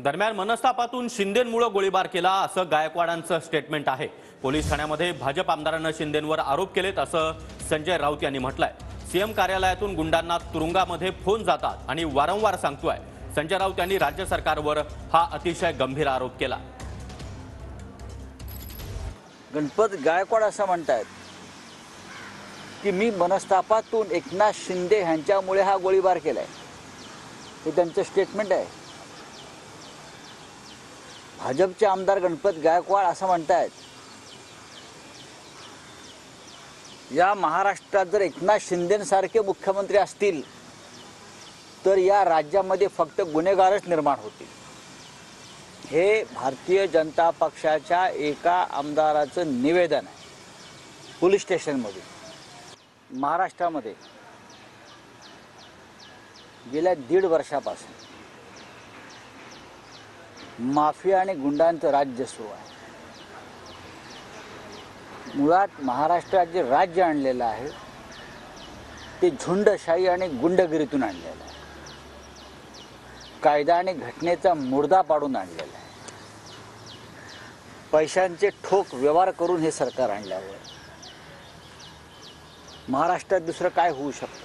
दरम्यान मनस्तापातून शिंदेंमुळे गोळीबार केला असं गायकवाडांचं स्टेटमेंट आहे। पोलीस ठाण्यामध्ये भाजप आमदारांनी शिंदेंवर आरोप केलेत असं संजय राऊत यांनी म्हटलंय। सीएम कार्यालयातून गुंडांना तुरुंगामध्ये फोन जातात आणि वारंवार सांगतोय। संजय राऊत यांनी राज्य सरकारवर हा अतिशय गंभीर आरोप केला। गणपत गायकवाड असं म्हणतात की मी मनस्तापातून एकनाथ शिंदे यांच्यामुळे हा गोळीबार केलाय। हे त्यांचं स्टेटमेंट आहे। भाजपचे आमदार गणपत गायकवाड असं म्हणतात, या महाराष्ट्रात जर एकनाथ शिंदेसारखे मुख्यमंत्री असतील तर या राज्यामध्ये फक्त गुन्हेगारच निर्माण होतील। हे भारतीय जनता पक्षाच्या एका आमदाराचं निवेदन आहे। पोलीस स्टेशनमध्ये महाराष्ट्रामध्ये गेल्या 1.5 वर्षापासून माफिया आणि गुंडांचं राज्य सुरू आहे। मुळात महाराष्ट्रात जे राज्य आणलेलं आहे ते झुंडशाही आणि गुंडगिरीतून आणलेलं आहे। कायदा आणि घटनेचा मुर्दा पाडून आणलेला आहे। पैशांचे ठोक व्यवहार करून हे सरकार आणल्यावर महाराष्ट्रात दुसरं काय होऊ शकतं?